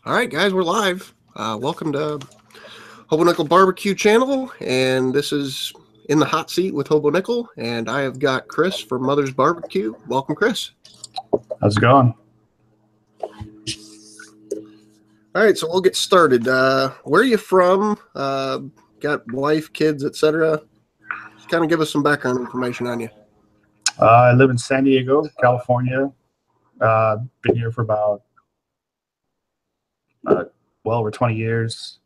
All right, guys, we're live. Welcome to Hobo Nichol BBQ channel, and this is In the Hot Seat with Hobo Nichol, and I have got Chris from Mother's Barbecue. Welcome, Chris. How's it going? All right, so we'll get started. Where are you from? Got wife, kids, etc.? Just kind of give us some background information on you. I live in San Diego, California. Been here for about well over 20 years.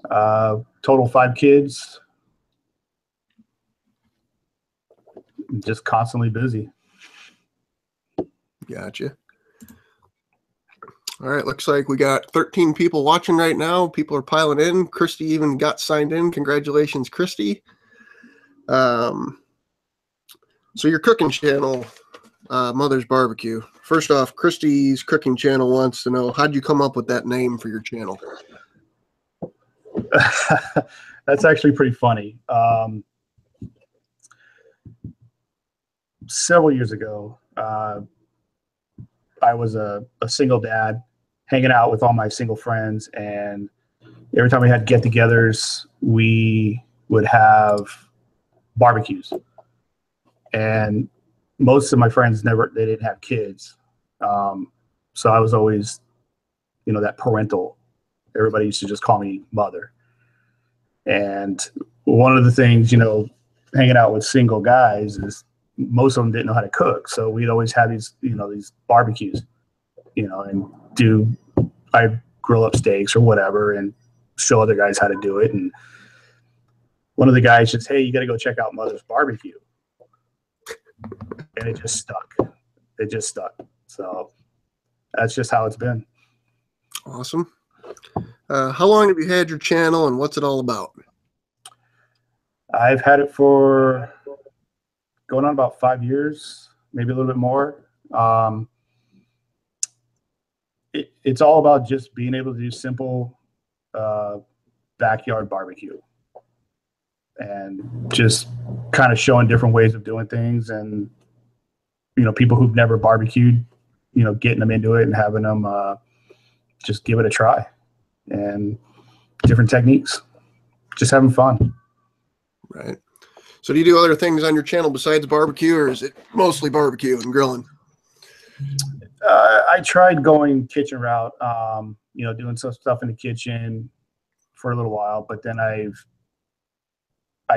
Total 5 kids. Just constantly busy. Gotcha. All right, looks like we got 13 people watching right now. People are piling in. Christy even got signed in. Congratulations, Christy. So your cooking channel, Mother's Barbecue. First off, Christy's cooking channel wants to know, how'd you come up with that name for your channel? That's actually pretty funny. Several years ago, I was a single dad hanging out with all my single friends, and every time we had get-togethers, we would have barbecues. And most of my friends they didn't have kids. So I was always, that parental. Everybody used to just call me mother. And one of the things, hanging out with single guys is most of them didn't know how to cook. So we'd always have these, these barbecues, and I grill up steaks or whatever and show other guys how to do it. And one of the guys says, "Hey, you got to go check out Mother's Barbecue." And it just stuck. So that's just how it's been. Awesome. How long have you had your channel, and what's it all about? I've had it for going on about 5 years, maybe a little bit more. It's all about just being able to do simple backyard barbecue and just kind of showing different ways of doing things, and people who've never barbecued, getting them into it and having them just give it a try, and different techniques, just having fun. Right. So do you do other things on your channel besides barbecue, or is it mostly barbecue and grilling? I tried going kitchen route, doing some stuff in the kitchen for a little while, but then I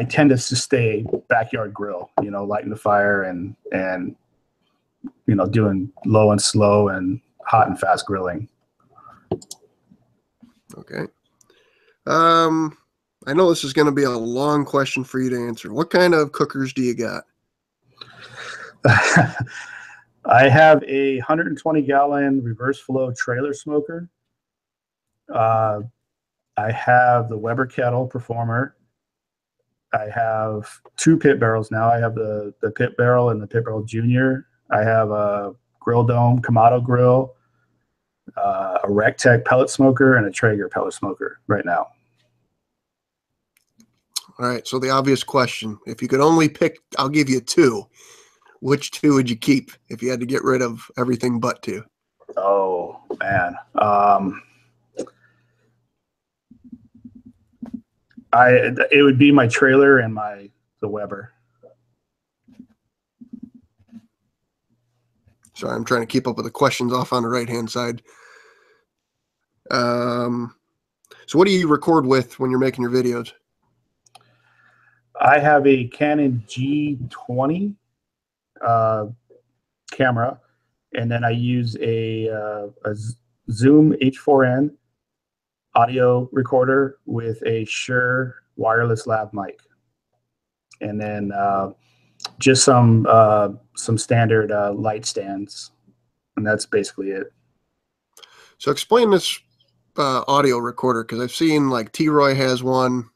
tend to stay backyard grill, lighting the fire and doing low and slow and hot and fast grilling. Okay. I know this is going to be a long question for you to answer. What kind of cookers do you got? I have a 120-gallon reverse flow trailer smoker. I have the Weber Kettle Performer. I have 2 pit barrels now. I have the pit barrel and the pit barrel junior. I have a Grill Dome Kamado grill, a Rectech pellet smoker, and a Traeger pellet smoker right now. All right, so the obvious question, if you could only pick, I'll give you 2. Which 2 would you keep if you had to get rid of everything but 2? Oh, man. It would be my trailer and the Weber. Sorry, I'm trying to keep up with the questions off on the right-hand side. So what do you record with when you're making your videos? I have a Canon G20 camera, and then I use a Zoom H4n audio recorder with a Shure wireless lav mic, and then just some standard light stands, and that's basically it. So explain this audio recorder, because I've seen like T-Roy has one.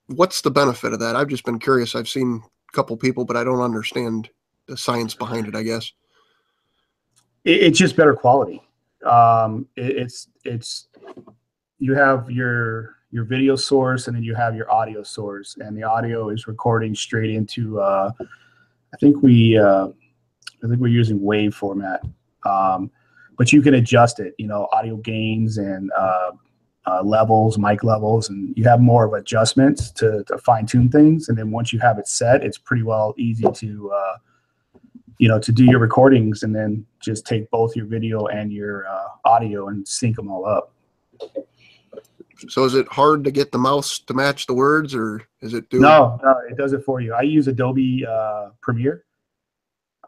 What's the benefit of that? I've just been curious. I've seen a couple people, but I don't understand the science behind it, I guess. It's just better quality. It's you have your video source, and then you have your audio source, and the audio is recording straight into I think we're using WAV format. But but you can adjust it, audio gains and levels, mic levels, and you have more of adjustments to fine tune things. And then once you have it set, it's pretty well easy to, to do your recordings and then just take both your video and your audio and sync them all up. So is it hard to get the mouse to match the words, or is it doing? No, it does it for you. I use Adobe Premiere.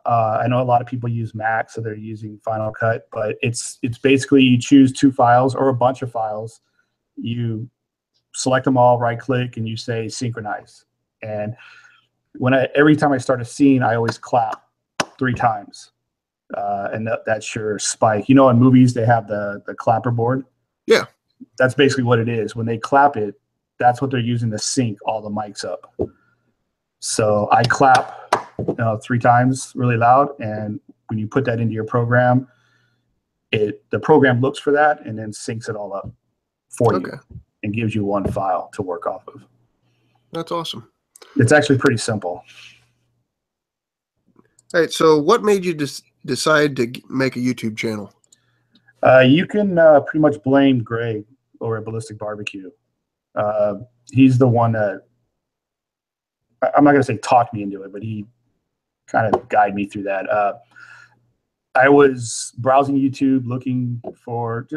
I know a lot of people use Mac, so they're using Final Cut, but it's basically you choose 2 files or a bunch of files. You select them all, right click, and you say synchronize. And every time I start a scene, I always clap 3 times, and that's your spike. In movies they have the clapper board. Yeah, that's basically what it is. When they clap it, that's what they're using to sync all the mics up. So I clap 3 times really loud, and when you put that into your program, the program looks for that and then syncs it all up for you and gives you 1 file to work off of. That's awesome. It's actually pretty simple. All right, so what made you decide to make a YouTube channel? You can pretty much blame Greg over at Ballistic BBQ. He's the one that, I'm not going to say talked me into it, but he kind of guided me through that. I was browsing YouTube looking for,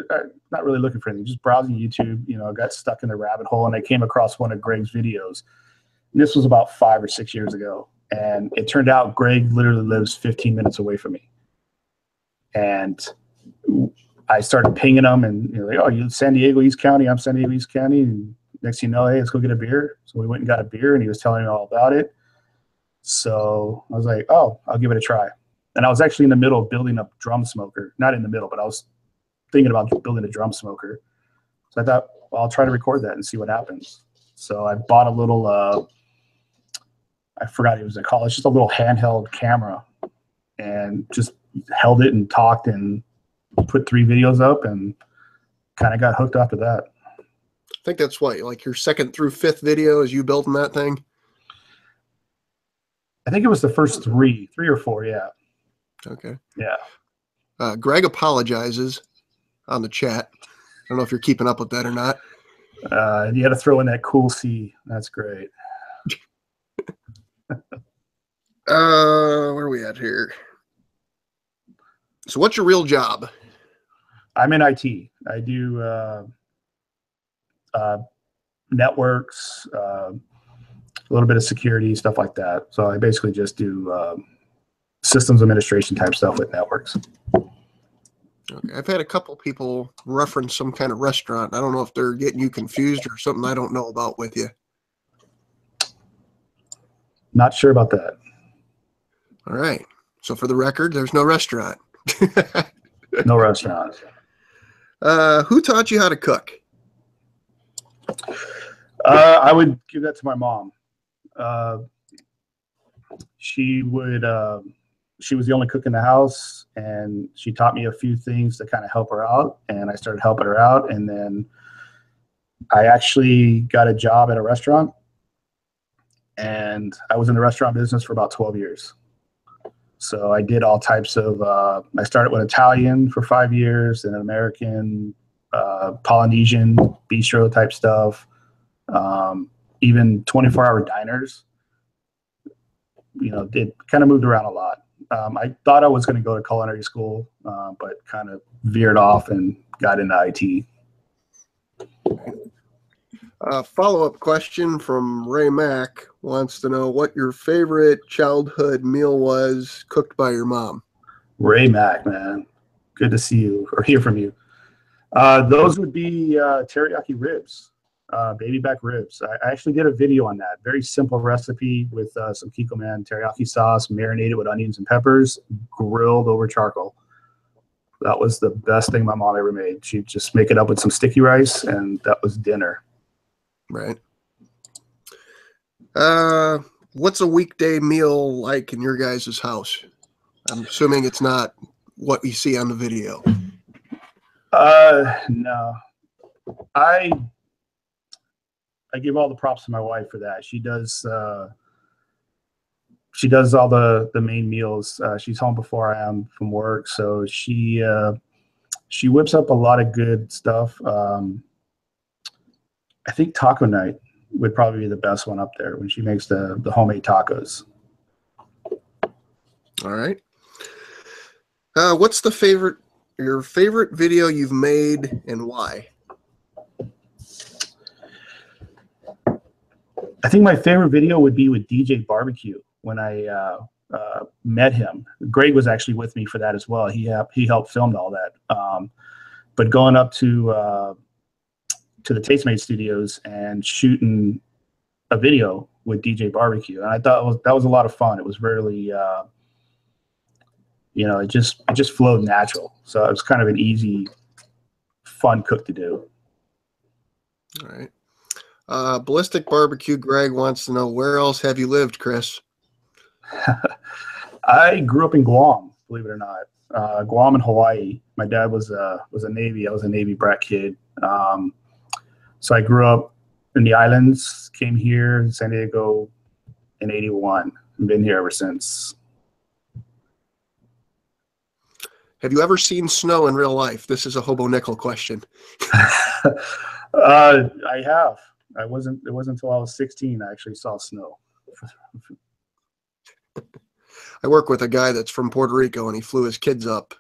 not really looking for anything, just browsing YouTube. I got stuck in the rabbit hole, and I came across one of Greg's videos. And this was about 5 or 6 years ago. And it turned out Greg literally lives 15 minutes away from me. And I started pinging him, and like, oh, you San Diego, East County? I'm San Diego, East County. And next thing you know, hey, let's go get a beer. So we went and got a beer, and he was telling me all about it. So I was like, oh, I'll give it a try. And I was actually in the middle of building a drum smoker. Not in the middle, but I was thinking about building a drum smoker. So I thought, well, I'll try to record that and see what happens. So I bought a little, I forgot it was called. It's just a little handheld camera, and just held it and talked and put 3 videos up, and kind of got hooked after that. I think that's what, like your 2nd through 5th video is you building that thing? I think it was the first 3 or 4, yeah. Okay. Yeah. Greg apologizes on the chat. I don't know if you're keeping up with that or not. You got to throw in that cool C. That's great. Where are we at here? So what's your real job? I'm in IT. I do networks, a little bit of security, stuff like that. So I basically just do systems administration type stuff with networks. Okay. I've had a couple people reference some kind of restaurant. I don't know if they're getting you confused or something I don't know about with you. Not sure about that. All right. So for the record, there's no restaurant. No restaurant. Who taught you how to cook? I would give that to my mom. She was the only cook in the house, and she taught me a few things to kind of help her out, and I started helping her out, and then I actually got a job at a restaurant, and I was in the restaurant business for about 12 years. So I did all types of, I started with Italian for 5 years, and American, Polynesian, bistro type stuff, even 24-hour diners. Did kind of moved around a lot. I thought I was going to go to culinary school, but kind of veered off and got into IT. Follow-up question from Ray Mack wants to know what your favorite childhood meal was cooked by your mom. Ray Mack, man. Good to see you or hear from you. Those would be teriyaki ribs, baby back ribs. I actually did a video on that. Very simple recipe with some Kikkoman teriyaki sauce, marinated with onions and peppers, grilled over charcoal. That was the best thing my mom ever made. She'd just make it up with some sticky rice, and that was dinner. Right. What's a weekday meal like in your guys' house? I'm assuming it's not what you see on the video. No. I give all the props to my wife for that. She does all the main meals. She's home before I am from work, so she she whips up a lot of good stuff. I think taco night would probably be the best one up there when she makes the homemade tacos. All right. What's your favorite video you've made and why? I think my favorite video would be with DJ BBQ when I met him. Greg was actually with me for that as well. He helped film all that. But going up to the Tastemade Studios and shooting a video with DJ BBQ, and I thought that was a lot of fun. It was really, it just flowed natural. So it was kind of an easy, fun cook to do. All right. Ballistic Barbecue Greg wants to know, where else have you lived, Chris? I grew up in Guam, believe it or not. Guam and Hawaii. My dad was a Navy. I was a Navy brat kid. So I grew up in the islands, came here in San Diego in '81, and been here ever since. Have you ever seen snow in real life? This is a Hobo Nichol question. I have. It wasn't until I was 16 I actually saw snow. I work with a guy that's from Puerto Rico, and he flew his kids up.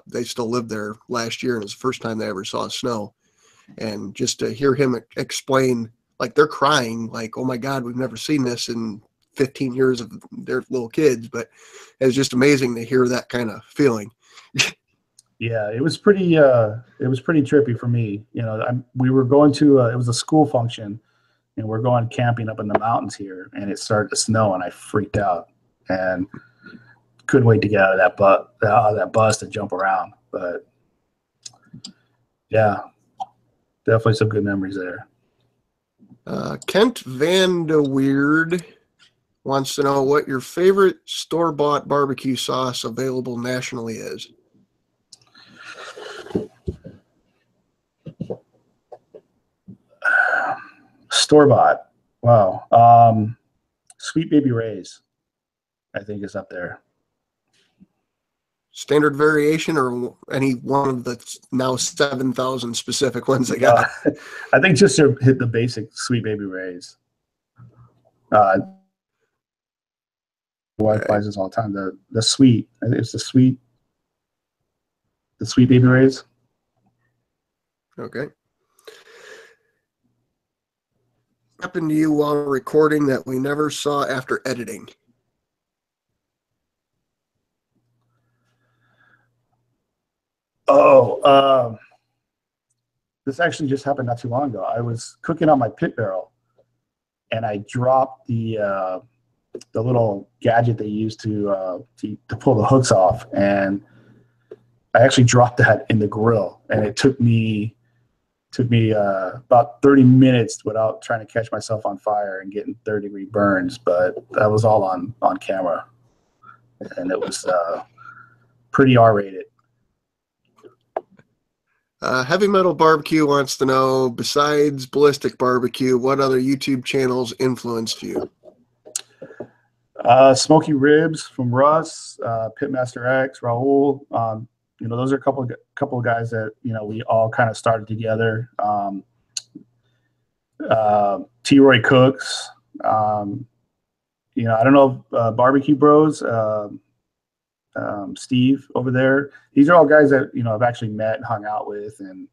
They still lived there last year, and it was the first time they ever saw snow. And just to hear him explain, like, they're crying, like, oh my God, we've never seen this in 15 years of their little kids. But it's just amazing to hear that kind of feeling. Yeah, it was pretty trippy for me. We were going to it was a school function, and we're going camping up in the mountains here, and it started to snow, and I freaked out and couldn't wait to get out of that bus to jump around. But yeah, definitely some good memories there. Kent Van de Weird wants to know what your favorite store-bought barbecue sauce available nationally is. Store-bought. Wow. Sweet Baby Ray's, I think, is up there. Standard variation or any one of the now 7,000 specific ones they got? I think just to hit the basic Sweet Baby Ray's. Wife buys this all the time. The sweet. I think it's the Sweet Baby Ray's. Okay. What happened to you while recording that we never saw after editing? Oh, this actually just happened not too long ago. I was cooking on my pit barrel, and I dropped the little gadget they use to pull the hooks off, and I actually dropped that in the grill, and it took me about 30 minutes without trying to catch myself on fire and getting third-degree burns, but that was all on camera, and it was pretty R-rated. Heavy Metal Barbecue wants to know, besides Ballistic Barbecue, what other YouTube channels influenced you? Smoky Ribs from Russ, Pitmaster X, Raul. Those are a couple of guys that we all kind of started together. T-Roy Cooks. I don't know if Barbecue Bros. Steve over there. These are all guys that I've actually met and hung out with, and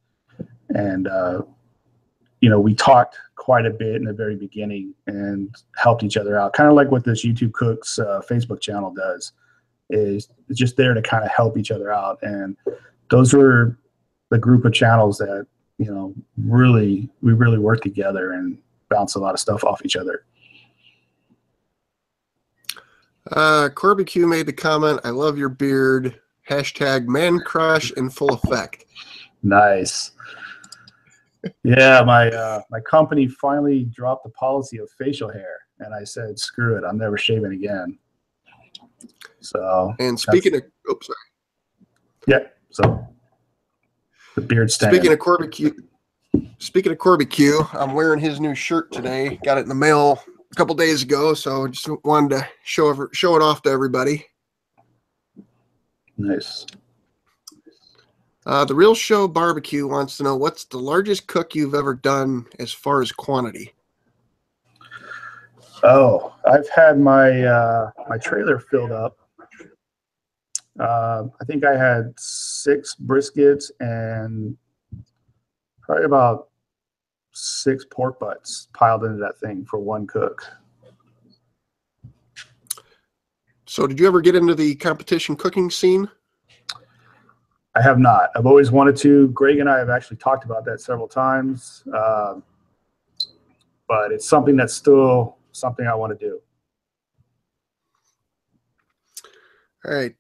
we talked quite a bit in the very beginning and helped each other out, kind of like what this YouTube Cooks Facebook channel does. Is just there to kind of help each other out, and those were the group of channels that we really worked together and bounced a lot of stuff off each other. Corby Q made the comment, I love your beard, hashtag man crush in full effect. Nice. Yeah, my company finally dropped the policy of facial hair, and I said, screw it, I'm never shaving again. So, and speaking of, sorry. Yeah, so the beard's staying. Speaking of Corby Q, I'm wearing his new shirt today. Got it in the mail a couple days ago, so just wanted to show it off to everybody. Nice. The Real Show Barbecue wants to know, what's the largest cook you've ever done as far as quantity? Oh, I've had my my trailer filled up. I think I had 6 briskets and probably about 6 pork butts piled into that thing for one cook. So did you ever get into the competition cooking scene? I have not. I've always wanted to. Greg and I have actually talked about that several times, but it's something that's still something I want to do. All right.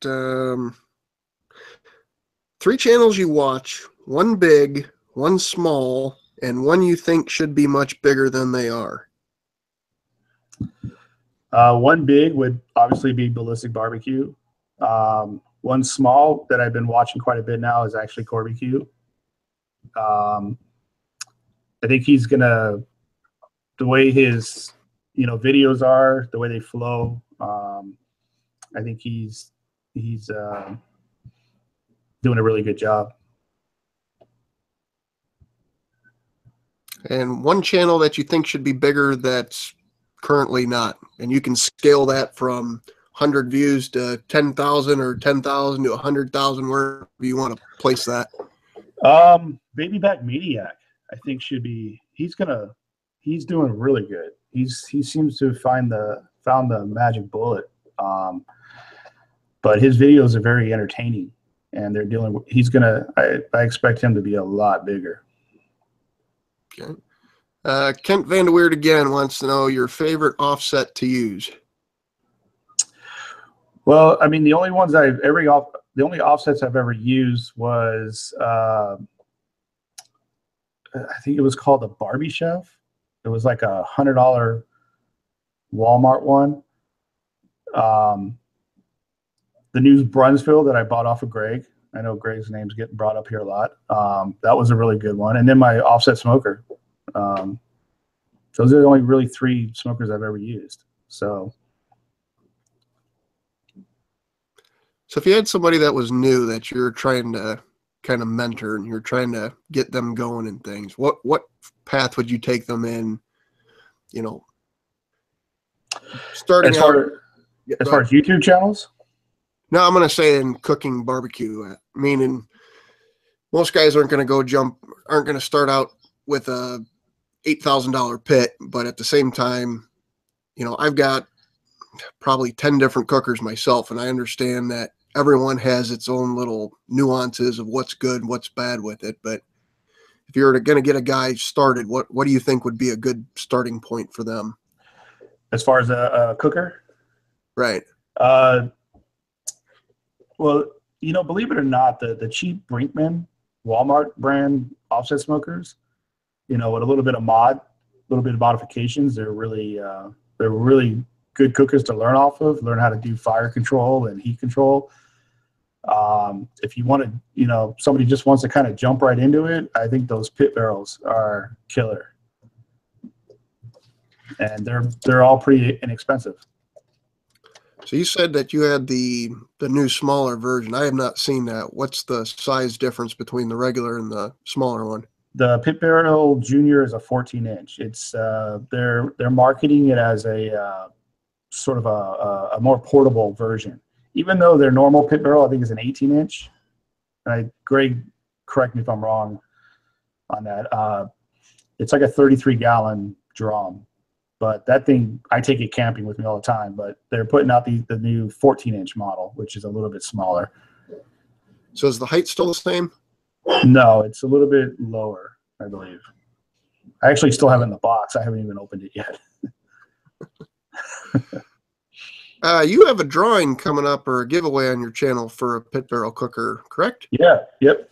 3 channels you watch, 1 big, 1 small, and 1 you think should be much bigger than they are. 1 big would obviously be Ballistic Barbecue. 1 small that I've been watching quite a bit now is actually Barbecue. I think he's gonna, the way his videos are, the way they flow. I think he's doing a really good job. And 1 channel that you think should be bigger that's currently not, and you can scale that from 100 views to 10,000 or 10,000 to 100,000, wherever you want to place that. Baby Back Maniac, I think should be. He's doing really good. He seems to have found the magic bullet. But his videos are very entertaining, and they're dealing with. I expect him to be a lot bigger. Okay. Kent Van de Weerd again wants to know your favorite offset to use. Well, I mean, the only offsets I've ever used was I think it was called the Barbie Chef. It was like a $100 Walmart one. The New Brunsville that I bought off of Greg. I know Greg's name's getting brought up here a lot. That was a really good one. And then my offset smoker. Those are the only really 3 smokers I've ever used. So if you had somebody that was new that you're trying to kind of mentor and you're trying to get them going and things, what path would you take them in? Starting as far as YouTube channels? No, I'm going to say in cooking barbecue, meaning most guys aren't going to start out with a $8,000 pit, but at the same time, I've got probably 10 different cookers myself, and I understand that everyone has its own little nuances of what's good, what's bad with it. But if you're going to get a guy started, what do you think would be a good starting point for them? As far as a cooker? Right. Well, believe it or not, the cheap Brinkman Walmart brand offset smokers, with a little bit of modifications, they're really good cookers to learn off of, learn how to do fire control and heat control. If you want to, somebody just wants to kind of jump right into it, I think those pit barrels are killer. And they're all pretty inexpensive. So you said that you had the new smaller version. I have not seen that. What's the size difference between the regular and the smaller one? The Pit Barrel Junior is a 14-inch. It's they're marketing it as a sort of a more portable version. Even though their normal Pit Barrel, I think, is an 18-inch. Greg, correct me if I'm wrong on that. It's like a 33-gallon drum. But that thing, I take it camping with me all the time. But they're putting out the new 14-inch model, which is a little bit smaller. So is the height still the same? No, it's a little bit lower, I believe. I actually still have it in the box. I haven't even opened it yet. You have a drawing coming up or a giveaway on your channel for a pit barrel cooker, correct? Yeah. Yep.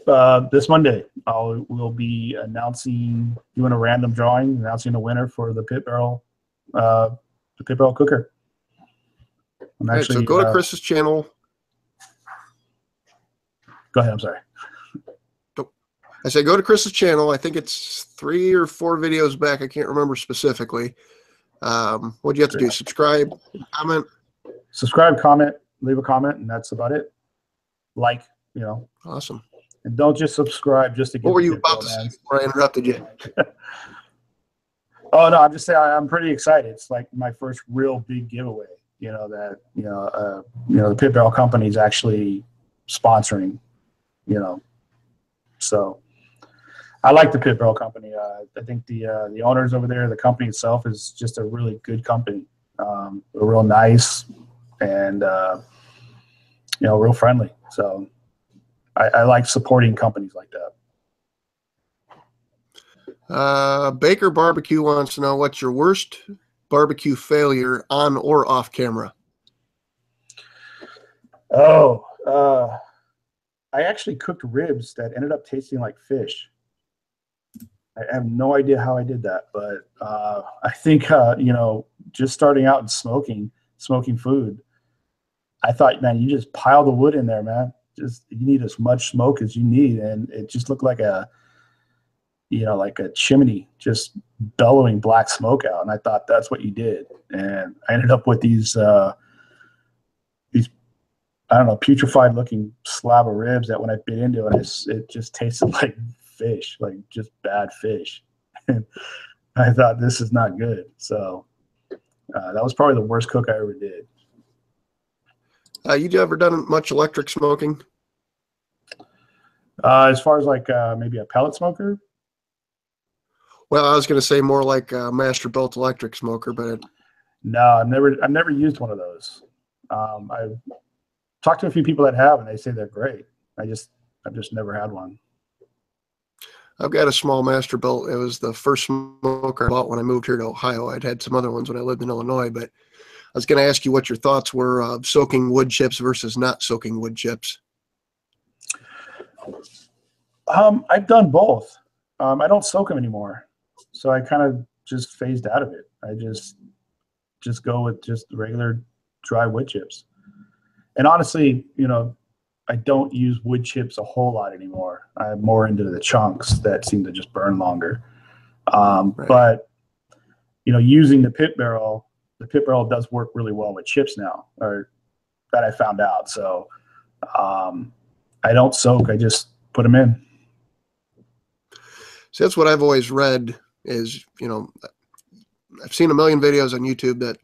This Monday, we'll be doing a random drawing, announcing a winner for the pit barrel cooker. So go to Chris's channel. Go ahead. I'm sorry. I say go to Chris's channel. I think it's 3 or 4 videos back. I can't remember specifically. What do you have to do? Subscribe, comment. Subscribe, comment, leave a comment, and that's about it. Like, Awesome. And don't just subscribe just to get What were the you Pit about Barrel, to say man. before I interrupted you? Oh no, I'm just saying I'm pretty excited. It's like my first real big giveaway. The Pit Barrel company is actually sponsoring. So I like the Pit Barrel company. I think the owners over there, the company itself, is just a really good company. They're real nice and real friendly. So I like supporting companies like that. Baker Barbecue wants to know what's your worst barbecue failure on or off camera. Oh, I actually cooked ribs that ended up tasting like fish. I have no idea how I did that, but I think just starting out and smoking food, I thought, man, you just pile the wood in there, man. Just you need as much smoke as you need, and it just looked like a chimney just bellowing black smoke out. And I thought that's what you did, and I ended up with these I don't know, putrefied looking slab of ribs that when I bit into it, it just tasted like fish, like just bad fish. And I thought, this is not good. So that was probably the worst cook I ever did. You ever done much electric smoking? As far as maybe a pellet smoker? Well, I was going to say more like a master built electric smoker, but No, I've never used one of those. I've talked to a few people that have, and they say they're great. I've just never had one. I've got a small master built. It was the first smoker I bought when I moved here to Ohio. I'd had some other ones when I lived in Illinois, but I was going to ask you what your thoughts were of soaking wood chips versus not soaking wood chips. I've done both. I don't soak them anymore, so I kind of just phased out of it. I just go with just regular dry wood chips. And honestly, I don't use wood chips a whole lot anymore. I'm more into the chunks that seem to just burn longer. Right. But using the pit barrel does work really well with chips now, or that I found out. So I don't soak. I just put them in. So that's what I've always read is, I've seen a million videos on YouTube that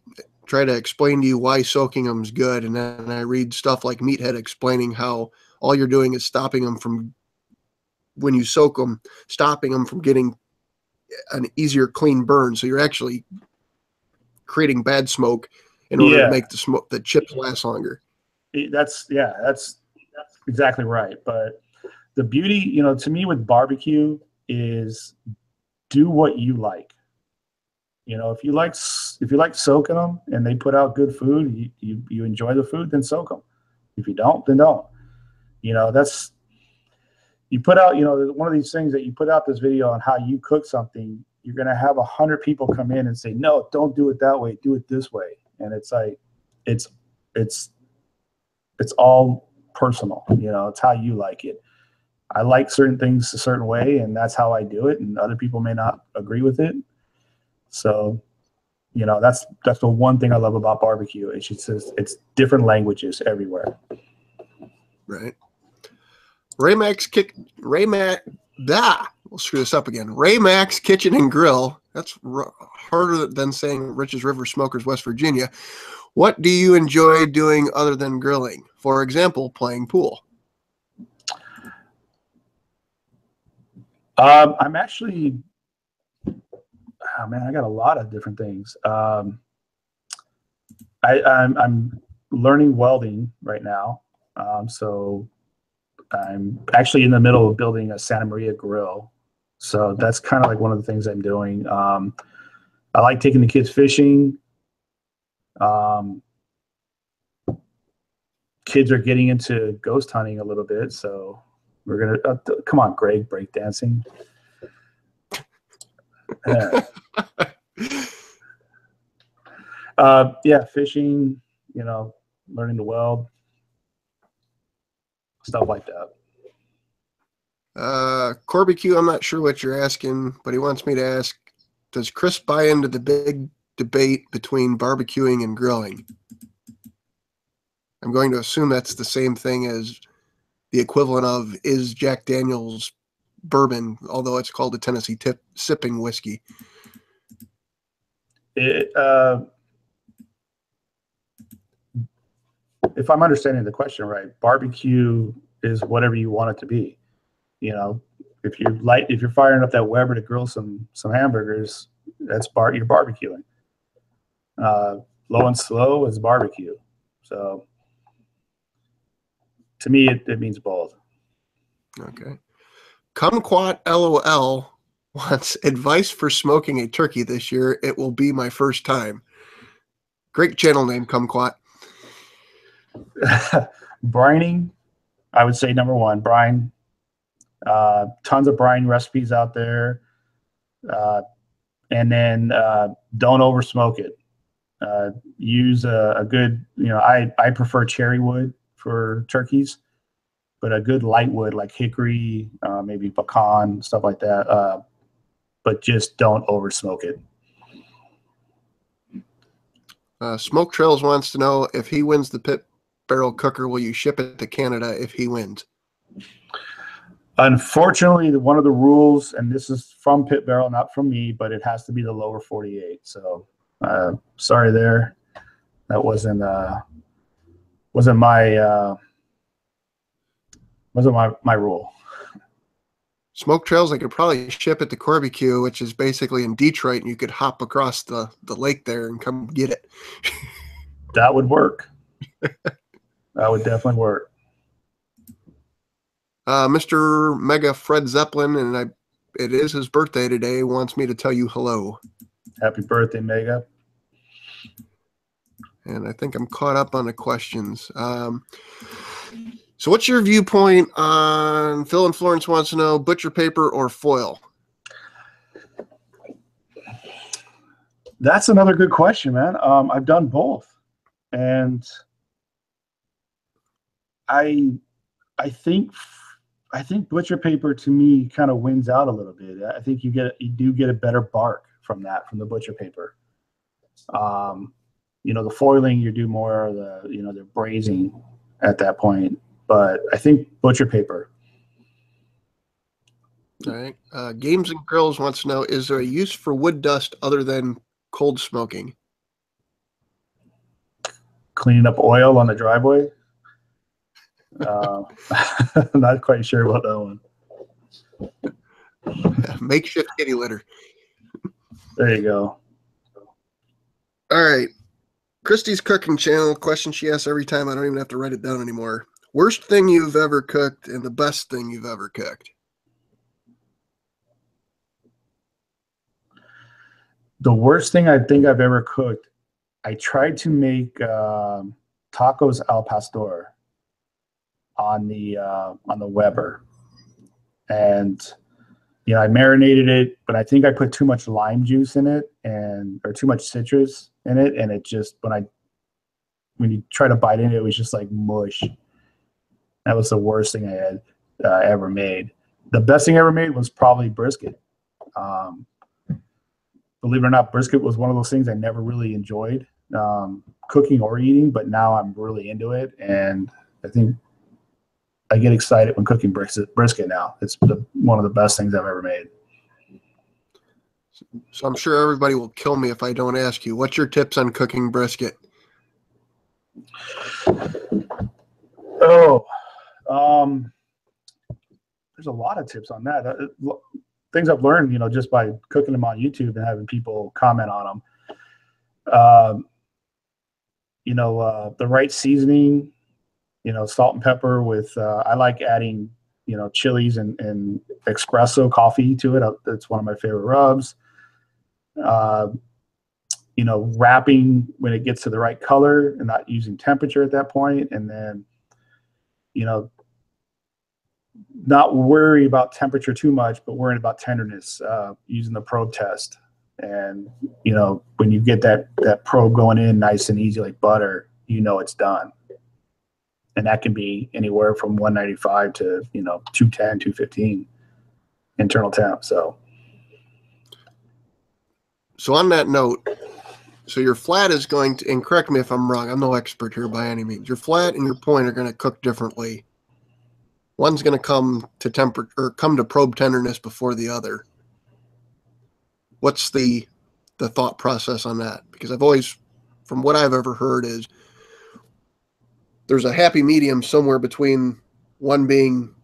try to explain to you why soaking them is good. And then I read stuff like Meathead explaining how all you're doing is stopping them from, when you soak them, stopping them from getting an easier, clean burn. So you're actually creating bad smoke in order to make the chips last longer. That's exactly right. But the beauty, to me with barbecue is do what you like. If you like soaking them and they put out good food, you enjoy the food, then soak them. If you don't, then don't. That's, you put out, one of these things that you put out this video on how you cook something, you're going to have 100 people come in and say, no, don't do it that way. Do it this way. And it's like, it's all personal. It's how you like it. I like certain things a certain way, and that's how I do it. And other people may not agree with it. So, that's the one thing I love about barbecue. It's just it's different languages everywhere. Right. We'll screw this up again. Raymax Kitchen and Grill. That's harder than saying Rich's River Smokers, West Virginia. What do you enjoy doing other than grilling? For example, playing pool. I'm actually, I got a lot of different things. I'm learning welding right now. So I'm actually in the middle of building a Santa Maria grill. So that's kind of like one of the things I'm doing. I like taking the kids fishing. Kids are getting into ghost hunting a little bit. So we're going to, come on, Greg, breakdancing. Fishing, learning to weld, stuff like that. Corby Q, I'm not sure what you're asking, but he wants me to ask, does Chris buy into the big debate between barbecuing and grilling? I'm going to assume that's the same thing as the equivalent of is Jack Daniel's bourbon, although it's called a Tennessee sipping whiskey. If I'm understanding the question right, barbecue is whatever you want it to be. You know, if you're firing up that Weber to grill some hamburgers, you're barbecuing. Low and slow is barbecue. So to me, it means both. Okay. Kumquat LOL wants advice for smoking a turkey this year. It will be my first time. Great channel name, Kumquat. Brining, I would say number one, brine. Tons of brine recipes out there. And then don't over smoke it. Use a good, I prefer cherry wood for turkeys, but a good light wood like hickory, maybe pecan, stuff like that. But just don't over smoke it. Smoke Trails wants to know, if he wins the pit barrel cooker, will you ship it to Canada if he wins? Unfortunately, one of the rules, and this is from Pit Barrel, not from me, but it has to be the lower 48. So sorry there. That wasn't my rule. Smoke Trails, I could probably ship it to Barbecue, which is basically in Detroit, and you could hop across the lake there and come get it. That would work. That would definitely work. Mr. Mega Fred Zeppelin, and it is his birthday today, wants me to tell you hello. Happy birthday, Mega. And I think I'm caught up on the questions. So what's your viewpoint on, Phil and Florence wants to know, butcher paper or foil? That's another good question, man. I've done both. And I think butcher paper to me kind of wins out a little bit. I think you do get a better bark from the butcher paper. The foiling, you do more of the braising at that point. But I think butcher paper. All right. Games and Grills wants to know, is there a use for wood dust other than cold smoking? Cleaning up oil on the driveway? I'm not quite sure about that one. Makeshift kitty litter. There you go. All right. Christy's cooking channel, question she asks every time. I don't even have to write it down anymore. Worst thing you've ever cooked and the best thing you've ever cooked? The worst thing I think I've ever cooked, I tried to make tacos al pastor on the Weber, and I marinated it, but I think I put too much lime juice in it or too much citrus in it, and it just when you try to bite into it, it was just like mush. That was the worst thing I had ever made. The best thing I ever made was probably brisket. Believe it or not, brisket was one of those things I never really enjoyed cooking or eating, but now I'm really into it, and I think I get excited when cooking brisket now. It's one of the best things I've ever made. So I'm sure everybody will kill me if I don't ask you, what's your tips on cooking brisket? There's a lot of tips on that. Things I've learned, just by cooking them on YouTube and having people comment on them. The right seasoning, salt and pepper with, I like adding, chilies and espresso coffee to it. That's one of my favorite rubs. Wrapping when it gets to the right color and not using temperature at that point. And then, not worry about temperature too much, but worrying about tenderness, using the probe test. And, when you get that probe going in nice and easy like butter, it's done. And that can be anywhere from 195 to, 210, 215 internal temp. So on that note, so your flat is going to, and correct me if I'm wrong, I'm no expert here by any means. Your flat and your point are going to cook differently one's going to come to temper or come to probe tenderness before the other. What's the thought process on that? Because I've always, from what I've ever heard, is there's a happy medium somewhere between one being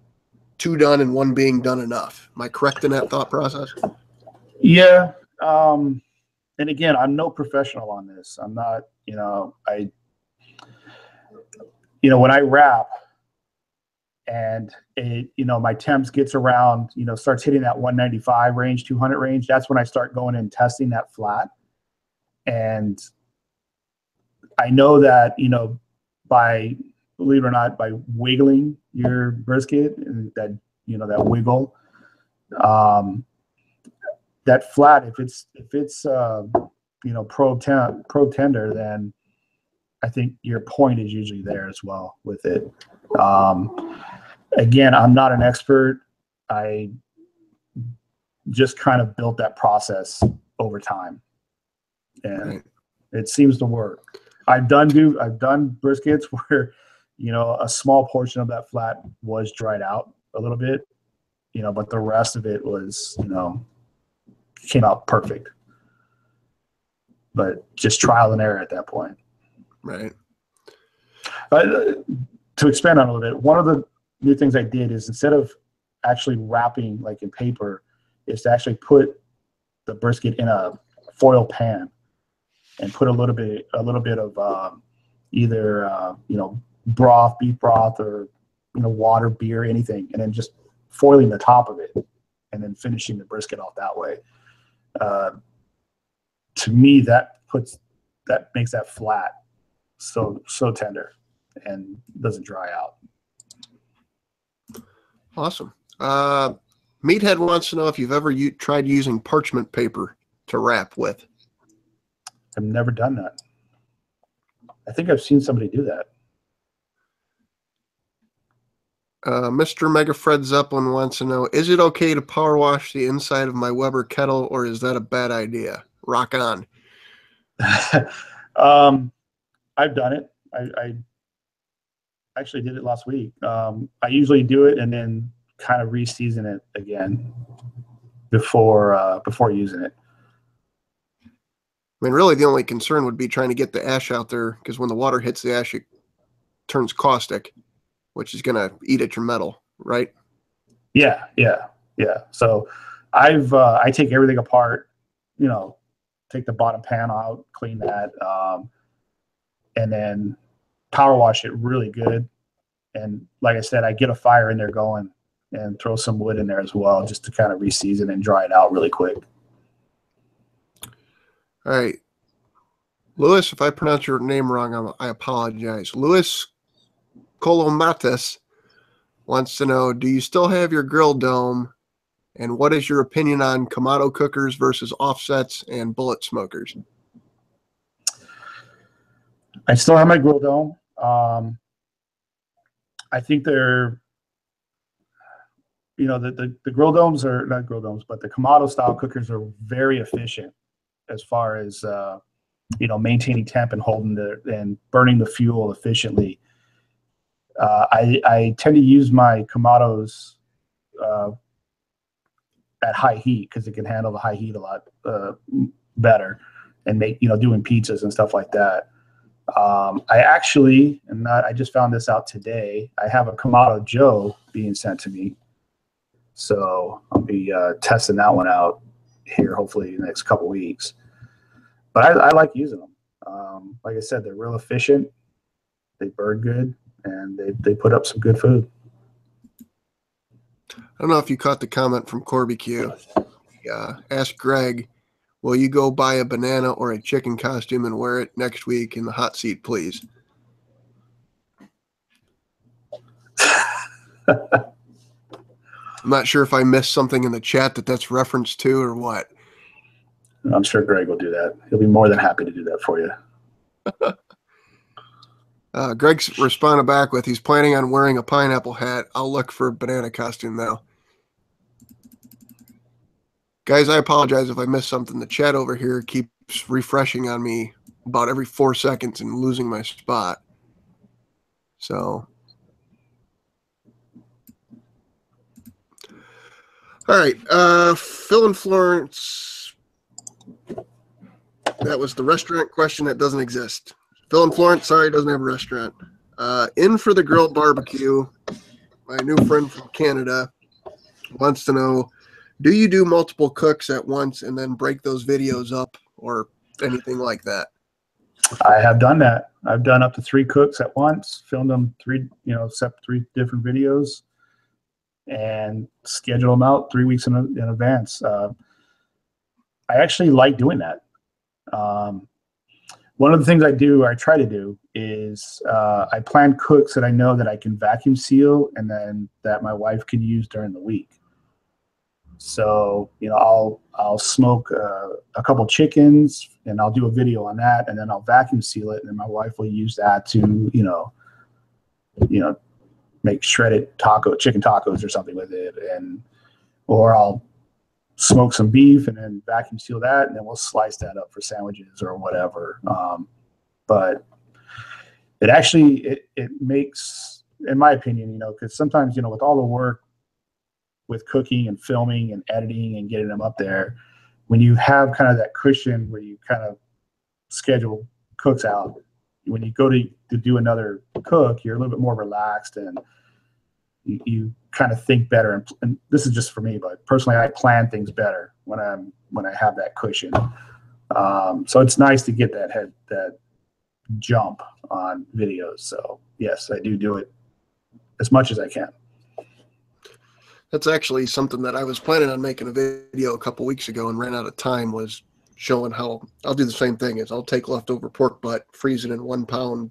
too done and one being done enough. Am I correct in that thought process? Yeah. And again, I'm no professional on this. I'm not, when I wrap and my temps gets around, starts hitting that 195 range, 200 range, that's when I start going and testing that flat. And I know that, believe it or not, by wiggling your brisket and that wiggle, that flat, if it's probe tender, then I think your point is usually there as well with it. Again, I'm not an expert. I just kind of built that process over time, and it seems to work. I've done briskets where a small portion of that flat was dried out a little bit, but the rest of it was came out perfect. But just trial and error at that point. Right. To expand on it a little bit, one of the new things I did is instead of actually wrapping like in paper, is to actually put the brisket in a foil pan and put a little bit of either broth, beef broth, or water, beer, anything, and then just foiling the top of it and then finishing the brisket off that way. To me, that makes that flat so tender and doesn't dry out. Awesome. Meathead wants to know if you've ever tried using parchment paper to wrap with. I've never done that. I think I've seen somebody do that. Mr. Mega Fred Zeppelin wants to know, is it okay to power wash the inside of my Weber kettle, or is that a bad idea? Rock on. I've done it. I actually did it last week. I usually do it and then kind of re-season it again before using it. I mean, really, the only concern would be trying to get the ash out there, because when the water hits the ash, it turns caustic, which is going to eat at your metal, right? Yeah. So I take everything apart, take the bottom pan out, clean that, and then power wash it really good. And like I said, I get a fire in there going and throw some wood in there as well, just to kind of re-season and dry it out really quick. All right. Louis, if I pronounce your name wrong, I apologize. Louis Colomatis wants to know, do you still have your grill dome? And what is your opinion on Kamado cookers versus offsets and bullet smokers? I still have my grill dome. I think they're, the grill domes are not grill domes, but the Kamado style cookers are very efficient as far as, maintaining temp and and burning the fuel efficiently. I tend to use my Kamados at high heat because it can handle the high heat a lot better, and make doing pizzas and stuff like that. I just found this out today. I have a Kamado Joe being sent to me, so I'll be testing that one out here hopefully in the next couple weeks. But I like using them. Like I said, they're real efficient. They burn good, and they put up some good food. I don't know if you caught the comment from Corby Q. Ask Greg, will you go buy a banana or a chicken costume and wear it next week in the hot seat, please? I'm not sure if I missed something in the chat that's referenced to or what. I'm sure Greg will do that. He'll be more than happy to do that for you. Greg's responded back with, he's planning on wearing a pineapple hat. I'll look for a banana costume now. Guys, I apologize if I missed something. The chat over here keeps refreshing on me about every 4 seconds and losing my spot. So All right. Phil and Florence. That was the restaurant question that doesn't exist. Phil and Florence, sorry, doesn't have a restaurant. In for the grilled barbecue. My new friend from Canada wants to know, do you do multiple cooks at once and then break those videos up or anything like that? I have done that. I've done up to 3 cooks at once, filmed them 3 different videos, and schedule them out 3 weeks in advance. I actually like doing that. One of the things I try to do is I plan cooks that I know that I can vacuum seal and then that my wife can use during the week. So, I'll smoke a couple chickens and I'll do a video on that, and then I'll vacuum seal it, and then my wife will use that to, make shredded chicken tacos or something with it, or I'll smoke some beef and then vacuum seal that, and then we'll slice that up for sandwiches or whatever. But it actually it makes, in my opinion, because sometimes with all the work with cooking and filming and editing and getting them up there, when you have kind of that cushion where you kind of schedule cooks out, when you go to do another cook, you're a little bit more relaxed and you kind of think better. And this is just for me, but personally, I plan things better when I have that cushion. So it's nice to get that jump on videos. So yes, I do it as much as I can. That's actually something that I was planning on making a video a couple weeks ago and ran out of time, was showing how I'll do the same thing. Is I'll take leftover pork butt, freeze it in 1 pound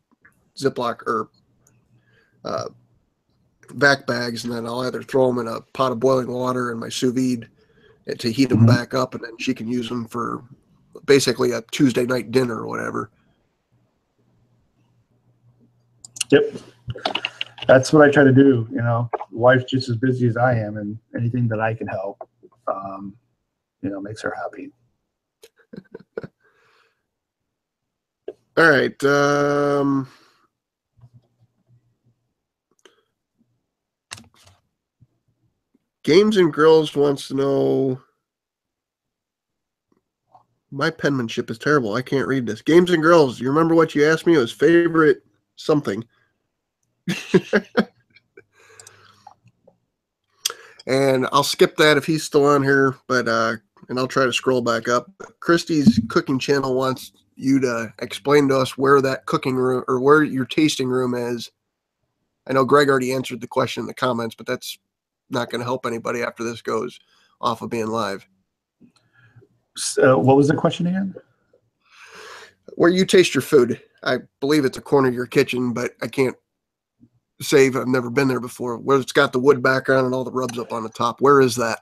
Ziploc or vac bags, and then I'll either throw them in a pot of boiling water and my sous vide to heat them back up, and then she can use them for basically a Tuesday night dinner or whatever. Yep. That's what I try to do. Wife's just as busy as I am, and anything that I can help, makes her happy. All right. Games and Grills wants to know. My penmanship is terrible. I can't read this. Games and Grills, you remember what you asked me? It was favorite something. And I'll skip that if he's still on here, but and I'll try to scroll back up. Christy's cooking channel wants you to explain to us where that cooking room or where your tasting room is. I know Greg already answered the question in the comments, but that's not going to help anybody after this goes off of being live. What was the question again? Where you taste your food. I believe it's a corner of your kitchen, but I can't say I've never been there before. Where it's got the wood background and all the rubs up on the top. Where is that?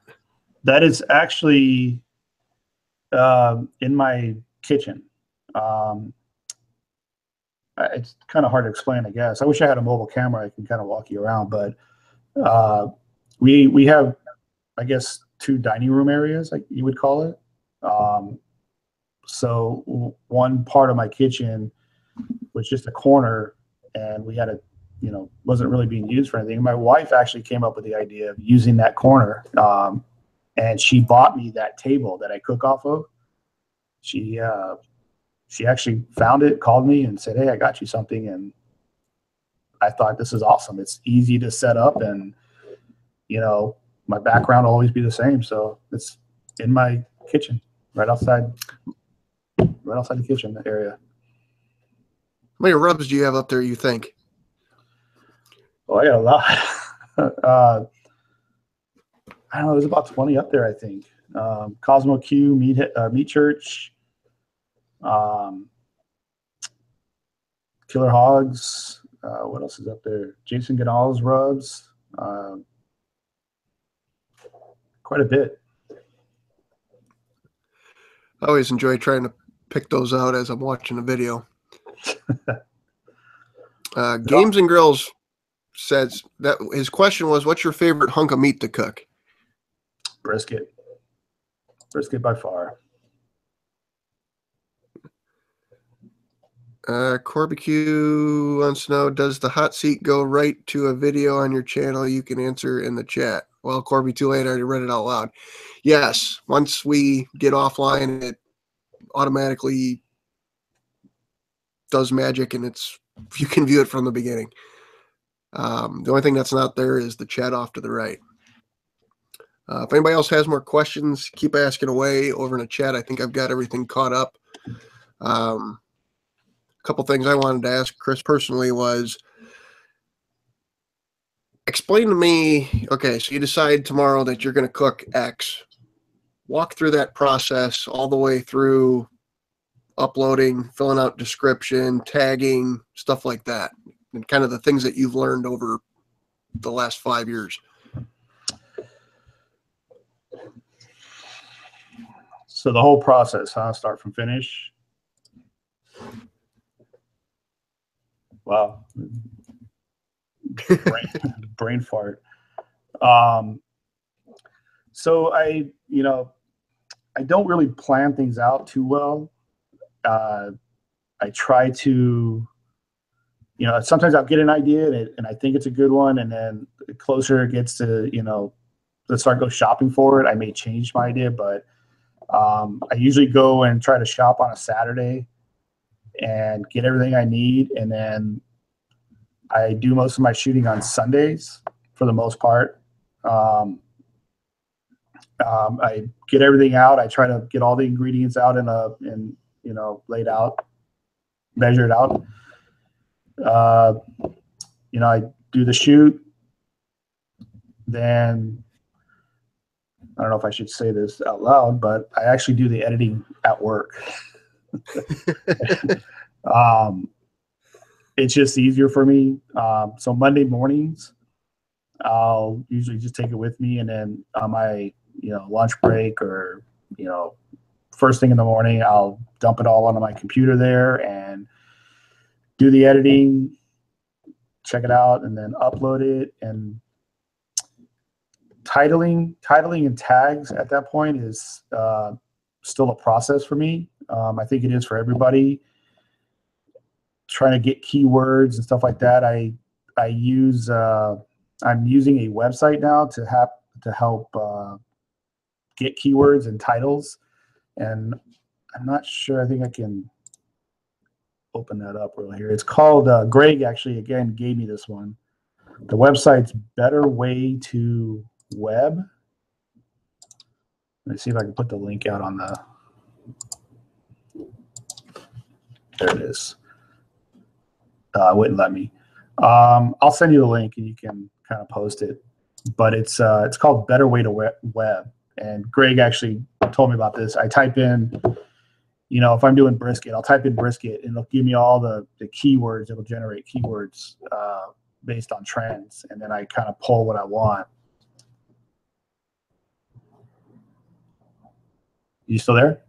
That is actually in my kitchen. It's kind of hard to explain, I guess. I wish I had a mobile camera. I can kind of walk you around, but we have, I guess, 2 dining room areas, like you would call it. So one part of my kitchen was just a corner, and we had wasn't really being used for anything. My wife actually came up with the idea of using that corner, and she bought me that table that I cook off of. She actually found it, called me, and said, "Hey, I got you something." And I thought, this is awesome. It's easy to set up, and my background will always be the same. So it's in my kitchen, right outside the kitchen area. How many rubs do you have up there, you think? Oh, I got a lot. I don't know. There's about 20 up there, I think. Cosmo Q, Meat Church, Killer Hogs. What else is up there? Jason Goodall's rubs. Quite a bit. I always enjoy trying to pick those out as I'm watching a video. Games and Grills says that his question was, what's your favorite hunk of meat to cook? Brisket by far. Corbecue wants to know, does the hot seat go right to a video on your channel? You can answer in the chat. Well, Corby, too late. I already read it out loud. Yes, once we get offline, it automatically does magic, and you can view it from the beginning. The only thing that's not there is the chat off to the right. If anybody else has more questions, keep asking away over in the chat. I think I've got everything caught up. A couple things I wanted to ask Chris personally was, explain to me, okay, so you decide tomorrow that you're going to cook X. Walk through that process all the way through uploading, filling out description, tagging, stuff like that, and kind of the things that you've learned over the last 5 years. So the whole process, start from finish. Wow. brain fart. So I don't really plan things out too well. I try to, sometimes I'll get an idea and I think it's a good one, and then the closer it gets to, let's start go shopping for it, I may change my idea, but I usually go and try to shop on a Saturday and get everything I need, and then I do most of my shooting on Sundays for the most part. I get everything out. I try to get all the ingredients out and laid out, measured out. I do the shoot. Then I don't know if I should say this out loud, but I actually do the editing at work. It's just easier for me. So Monday mornings, I'll usually just take it with me, and then on my lunch break or first thing in the morning, I'll dump it all onto my computer there and do the editing, check it out, and then upload it. And titling and tags at that point is still a process for me. I think it is for everybody. Trying to get keywords and stuff like that. I'm using a website now to help get keywords and titles, and I'm not sure. I think I can open that up real here. It's called Greg actually again gave me this one. The website's Better Way to Web. Let's see if I can put the link out on the. There it is. Wouldn't let me. I'll send you the link and you can kind of post it. But it's called Better Way to Web. And Greg actually told me about this. I type in, if I'm doing brisket, I'll type in brisket and it'll give me all the keywords. It'll generate keywords based on trends. And then I kind of pull what I want. You still there?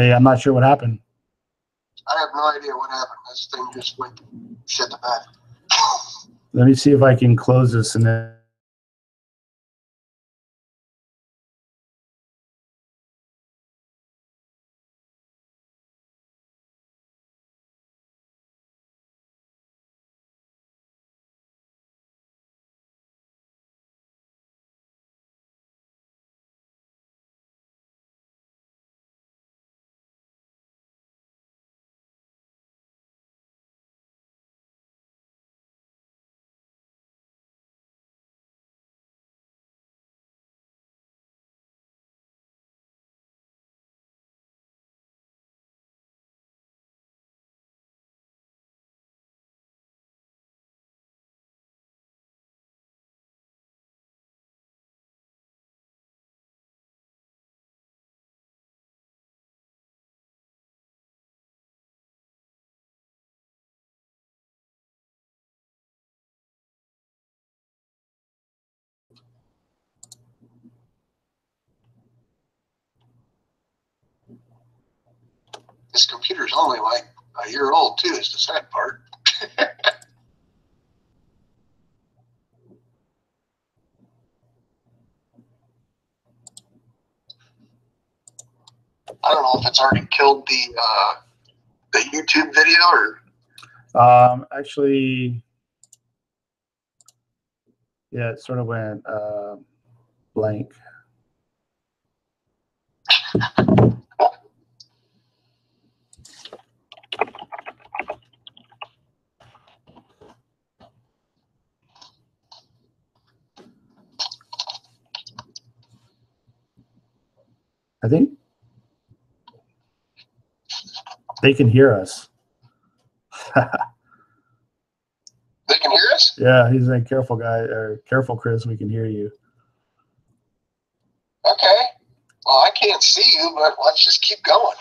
Hey, I'm not sure what happened. I have no idea what happened. This thing just went shit the bed. Let me see if I can close this and then. This computer's only like a year old too, is the sad part. I don't know if it's already killed the YouTube video or. Actually, yeah, it sort of went blank. I think they can hear us. They can hear us? Yeah, he's like, careful, guy, or careful, Chris, we can hear you. Okay. Well, I can't see you, but let's just keep going.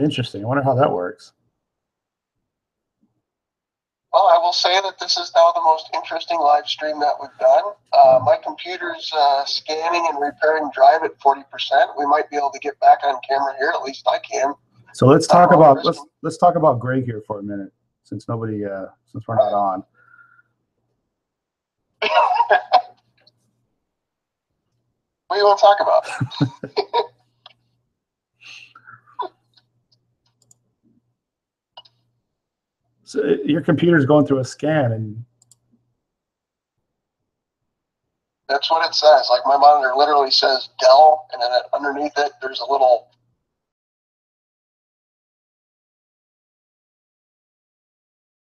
Interesting. I wonder how that works. Well, I will say that this is now the most interesting live stream that we've done. My computer's scanning and repairing drive at 40%. We might be able to get back on camera here. At least I can. So let's talk about let's talk about Greg here for a minute, since nobody since we're not on. What do you want to talk about? So your computer's going through a scan, and that's what it says. Like my monitor literally says Dell, and then underneath it, there's a little